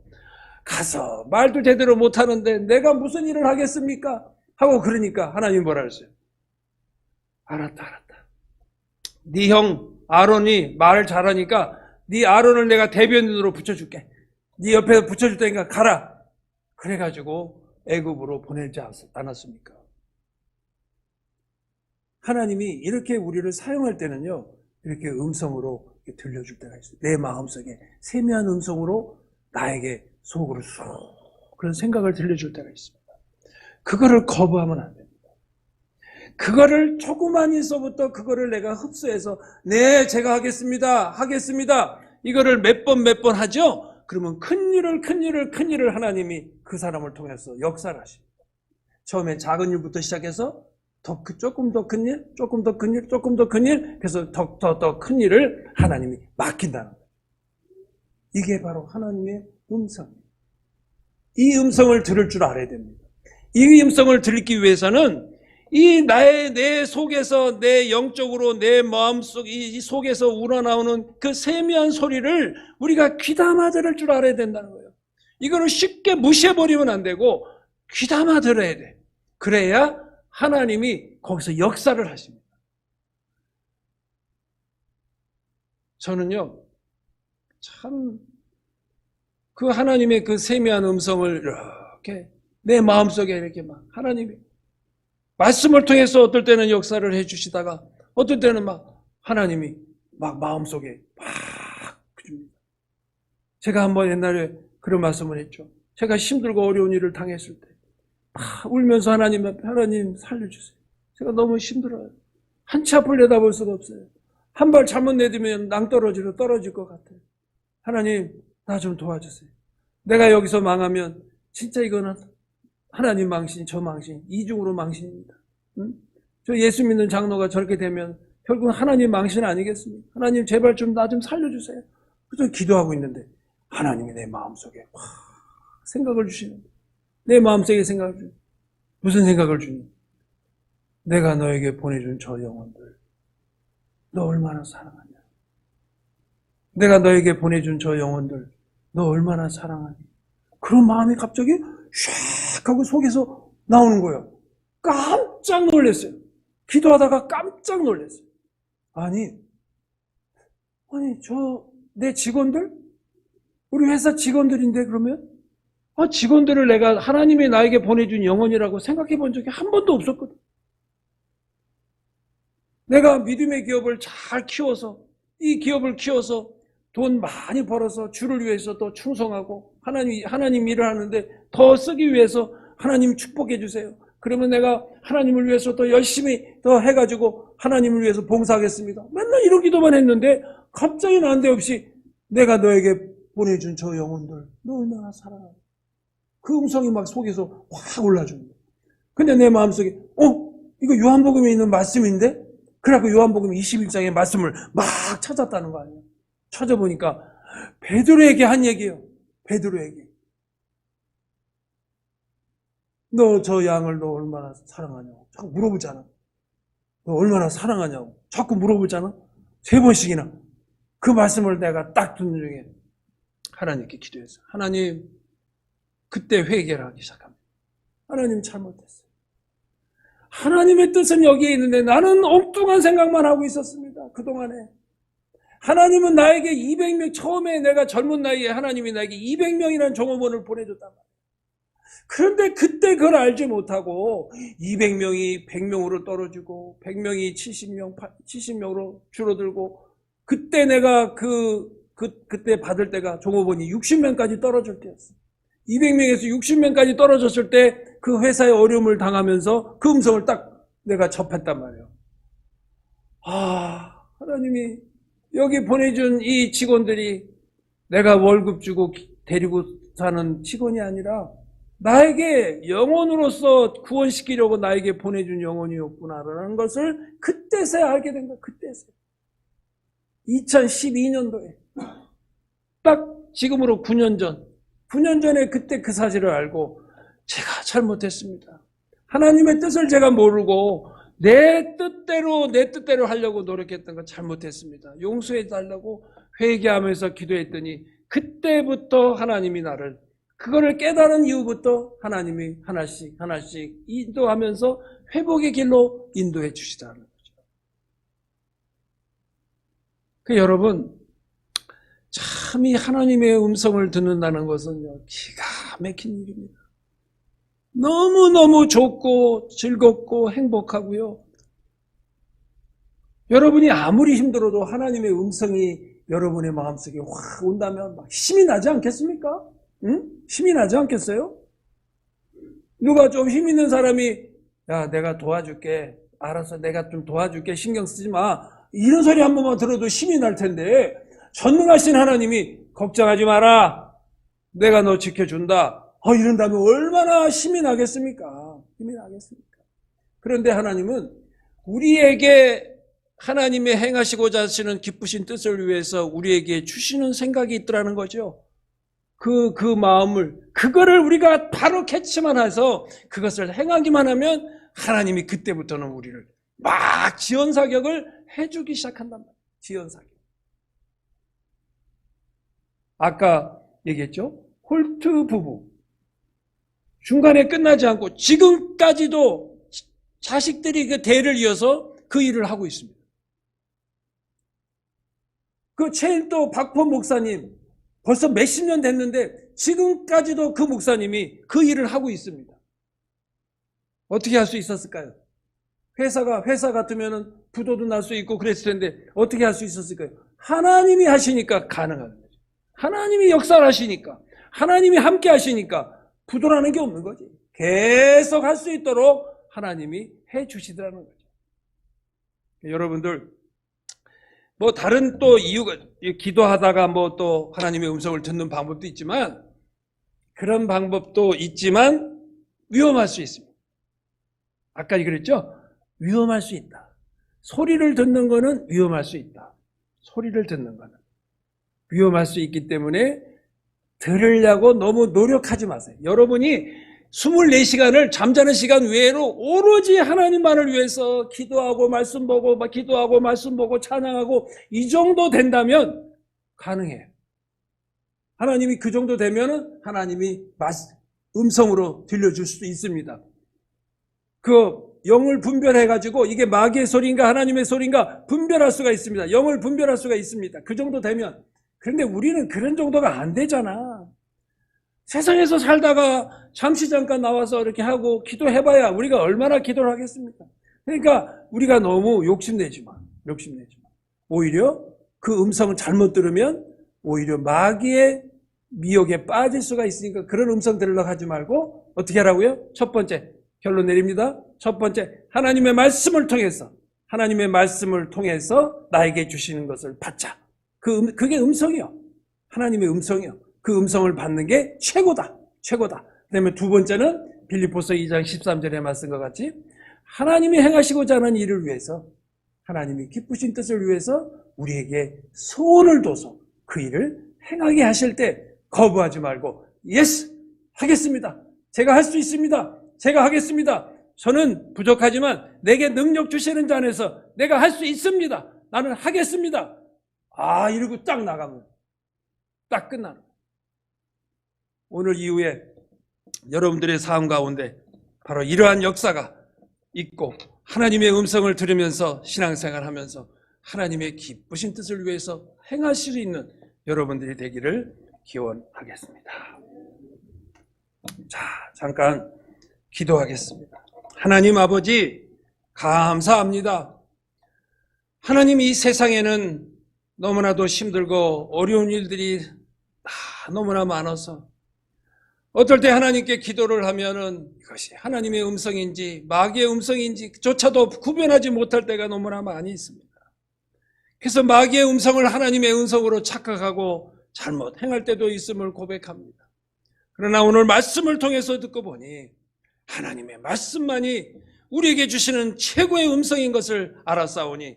가서 말도 제대로 못하는데 내가 무슨 일을 하겠습니까? 하고 그러니까 하나님 뭐라 그랬어요? 알았다. 네 형 아론이 말을 잘하니까 네 아론을 내가 대변인으로 붙여줄게. 네 옆에 붙여줄 테니까 가라. 그래가지고 애굽으로 보내지 않았습니까? 하나님이 이렇게 우리를 사용할 때는요, 이렇게 음성으로 들려줄 때가 있어요. 내 마음속에 세미한 음성으로 나에게 속으로 쏙 그런 생각을 들려줄 때가 있습니다. 그거를 거부하면 안 됩니다. 그거를 조그만 일서부터 그거를 내가 흡수해서 네, 제가 하겠습니다. 이거를 몇 번 하죠? 그러면 큰 일을 하나님이 그 사람을 통해서 역사를 하십니다. 처음에 작은 일부터 시작해서 조금 더 큰 일, 그래서 더 큰 일을 하나님이 맡긴다는 거예요. 이게 바로 하나님의 음성입니다. 이 음성을 들을 줄 알아야 됩니다. 이 음성을 들기 위해서는 내 속에서, 내 영적으로, 내 마음속, 이 속에서 우러나오는 그 세미한 소리를 우리가 귀담아 들을 줄 알아야 된다는 거예요. 이거를 쉽게 무시해버리면 안 되고, 귀담아 들어야 돼. 그래야 하나님이 거기서 역사를 하십니다. 저는요, 참, 그 하나님의 그 세미한 음성을 이렇게 내 마음속에 이렇게 막 하나님이 말씀을 통해서 어떨 때는 역사를 해주시다가 어떨 때는 막 하나님이 막 마음속에 막 줍니다. 제가 한번 옛날에 그런 말씀을 했죠. 제가 힘들고 어려운 일을 당했을 때 막 울면서 하나님 살려주세요. 제가 너무 힘들어요. 한치 앞을 내다볼 수가 없어요. 한 발 잘못 내디면 낭떠러지로 떨어질 것 같아요. 하나님, 나 좀 도와주세요. 내가 여기서 망하면 진짜 이거는 하나님 망신, 저 망신, 이중으로 망신입니다. 응? 저 예수 믿는 장로가 저렇게 되면 결국은 하나님 망신 아니겠습니까? 하나님 제발 좀 나 좀 살려주세요. 그래서 기도하고 있는데 하나님이 내 마음속에 생각을 주시는, 내 마음속에 생각을 주는, 무슨 생각을 주니? 내가 너에게 보내준 저 영혼들 너 얼마나 사랑하냐? 내가 너에게 보내준 저 영혼들 너 얼마나 사랑하니? 그런 마음이 갑자기 샥 하고 속에서 나오는 거예요. 깜짝 놀랐어요. 기도하다가 깜짝 놀랐어요. 아니 내 직원들? 우리 회사 직원들인데 그러면? 직원들을 내가 하나님이 나에게 보내준 영혼이라고 생각해 본 적이 한 번도 없었거든. 내가 믿음의 기업을 잘 키워서, 이 기업을 키워서 돈 많이 벌어서 주를 위해서 더 충성하고 하나님 일을 하는데 더 쓰기 위해서 하나님 축복해 주세요. 그러면 내가 하나님을 위해서 더 열심히 더 해가지고 하나님을 위해서 봉사하겠습니다. 맨날 이런 기도만 했는데 갑자기 난데없이 내가 너에게 보내준 저 영혼들 너 얼마나 사랑하니? 그 음성이 막 속에서 확 올라줍니다. 근데 내 마음속에 이거 요한복음에 있는 말씀인데? 그래갖고 요한복음 21장의 말씀을 막 찾았다는 거 아니에요. 찾아보니까 베드로에게 한 얘기예요. 베드로에게. 너 저 양을 너 얼마나 사랑하냐고 자꾸 물어보잖아. 너 얼마나 사랑하냐고 자꾸 물어보잖아. 3번씩이나. 그 말씀을 내가 딱 듣는 중에 하나님께 기도했어요. 하나님, 그때 회개를 하기 시작합니다. 하나님 잘못했어요. 하나님의 뜻은 여기에 있는데 나는 엉뚱한 생각만 하고 있었습니다. 그동안에. 하나님은 나에게 200명, 처음에 내가 젊은 나이에 하나님이 나에게 200명이라는 종업원을 보내줬단 말이에요. 그런데 그때 그걸 알지 못하고 200명이 100명으로 떨어지고 100명이 70명으로 줄어들고 그때 내가 그때 받을 때가 종업원이 60명까지 떨어질 때였어요. 200명에서 60명까지 떨어졌을 때 그 회사에 어려움을 당하면서 그 음성을 딱 내가 접했단 말이에요. 하나님이 여기 보내준 이 직원들이 내가 월급 주고 데리고 사는 직원이 아니라 나에게 영혼으로서 구원시키려고 나에게 보내준 영혼이었구나라는 것을 그때서야 알게 된 거야. 그때서야. 2012년도에 딱 지금으로 9년 전에 그때 그 사실을 알고 제가 잘못했습니다. 하나님의 뜻을 제가 모르고 내 뜻대로 하려고 노력했던 거 잘못했습니다. 용서해 달라고 회개하면서 기도했더니 그때부터 하나님이 나를 그거를 깨달은 이후부터 하나님이 하나씩 인도하면서 회복의 길로 인도해 주시다는 거죠. 여러분, 참 이 하나님의 음성을 듣는다는 것은요, 기가 막힌 일입니다. 너무너무 좋고 즐겁고 행복하고요. 여러분이 아무리 힘들어도 하나님의 음성이 여러분의 마음속에 확 온다면 막 힘이 나지 않겠습니까? 응? 힘이 나지 않겠어요? 누가 좀 힘 있는 사람이 야, 내가 도와줄게. 알아서 내가 좀 도와줄게. 신경 쓰지 마. 이런 소리 한 번만 들어도 힘이 날 텐데 전능하신 하나님이 걱정하지 마라. 내가 너 지켜준다. 이런다면 얼마나 힘이 나겠습니까? 힘이 나겠습니까? 그런데 하나님은 우리에게 하나님의 행하시고자 하시는 기쁘신 뜻을 위해서 우리에게 주시는 생각이 있더라는 거죠. 그 마음을, 그거를 우리가 바로 캐치만 해서 그것을 행하기만 하면 하나님이 그때부터는 우리를 막 지연사격을 해주기 시작한단 말이에요. 지연사격. 아까 얘기했죠? 홀트 부부. 중간에 끝나지 않고 지금까지도 자식들이 그 대를 이어서 그 일을 하고 있습니다. 그 체인또 박포 목사님 벌써 몇십 년 됐는데 지금까지도 그 목사님이 그 일을 하고 있습니다. 어떻게 할 수 있었을까요? 회사 같으면 부도도 날 수 있고 그랬을 텐데 어떻게 할 수 있었을까요? 하나님이 하시니까 가능한 거죠. 하나님이 역사를 하시니까, 하나님이 함께 하시니까 부도라는 게 없는 거지. 계속 할 수 있도록 하나님이 해 주시더라는 거죠. 여러분들, 뭐 다른 또 이유가, 기도하다가 뭐 또 하나님의 음성을 듣는 방법도 있지만, 그런 방법도 있지만 위험할 수 있습니다. 아까 그랬죠? 위험할 수 있다. 소리를 듣는 거는 위험할 수 있다. 소리를 듣는 거는 위험할 수 있기 때문에 들으려고 너무 노력하지 마세요. 여러분이 24시간을 잠자는 시간 외로 오로지 하나님만을 위해서 기도하고 말씀 보고 기도하고 말씀 보고 찬양하고 이 정도 된다면 가능해요. 하나님이 그 정도 되면 하나님이 음성으로 들려줄 수도 있습니다. 그 영을 분별해가지고 이게 마귀의 소리인가 하나님의 소리인가 분별할 수가 있습니다. 영을 분별할 수가 있습니다. 그 정도 되면. 그런데 우리는 그런 정도가 안 되잖아. 세상에서 살다가 잠시 잠깐 나와서 이렇게 하고 기도해봐야 우리가 얼마나 기도를 하겠습니까? 그러니까 우리가 너무 욕심내지 마. 오히려 그 음성을 잘못 들으면 오히려 마귀의 미혹에 빠질 수가 있으니까 그런 음성 들으려고 하지 말고 어떻게 하라고요? 첫 번째, 결론 내립니다. 첫 번째, 하나님의 말씀을 통해서 나에게 주시는 것을 받자. 그게 음성이요. 하나님의 음성이요. 그 음성을 받는 게 최고다. 그 다음에 두 번째는 빌립보서 2장 13절의 말씀과 같이 하나님이 행하시고자 하는 일을 위해서 하나님이 기쁘신 뜻을 위해서 우리에게 소원을 둬서 그 일을 행하게 하실 때 거부하지 말고 예스! 하겠습니다. 제가 할 수 있습니다. 제가 하겠습니다. 저는 부족하지만 내게 능력 주시는 자 안에서 내가 할 수 있습니다. 나는 하겠습니다. 이러고 딱 나가면 딱 끝나는 거예요. 오늘 이후에 여러분들의 삶 가운데 바로 이러한 역사가 있고 하나님의 음성을 들으면서 신앙생활 하면서 하나님의 기쁘신 뜻을 위해서 행하실 수 있는 여러분들이 되기를 기원하겠습니다. 자, 잠깐 기도하겠습니다. 하나님 아버지 감사합니다. 하나님 이 세상에는 너무나도 힘들고 어려운 일들이 너무나 많아서 어떨 때 하나님께 기도를 하면은 이것이 하나님의 음성인지 마귀의 음성인지조차도 구별하지 못할 때가 너무나 많이 있습니다. 그래서 마귀의 음성을 하나님의 음성으로 착각하고 잘못 행할 때도 있음을 고백합니다. 그러나 오늘 말씀을 통해서 듣고 보니 하나님의 말씀만이 우리에게 주시는 최고의 음성인 것을 알았사오니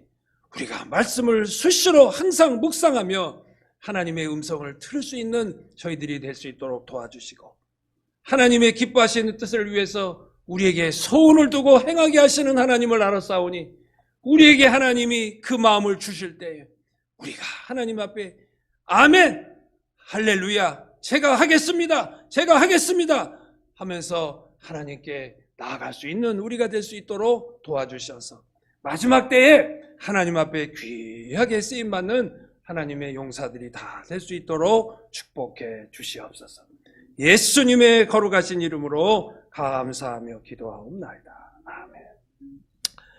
우리가 말씀을 수시로 항상 묵상하며 하나님의 음성을 들을 수 있는 저희들이 될 수 있도록 도와주시고 하나님의 기뻐하시는 뜻을 위해서 우리에게 소원을 두고 행하게 하시는 하나님을 알았사오니 우리에게 하나님이 그 마음을 주실 때 우리가 하나님 앞에 아멘, 할렐루야, 제가 하겠습니다 하면서 하나님께 나아갈 수 있는 우리가 될 수 있도록 도와주셔서 마지막 때에 하나님 앞에 귀하게 쓰임받는 하나님의 용사들이 다 될 수 있도록 축복해 주시옵소서. 예수님의 거룩하신 이름으로 감사하며 기도하옵나이다. 아멘.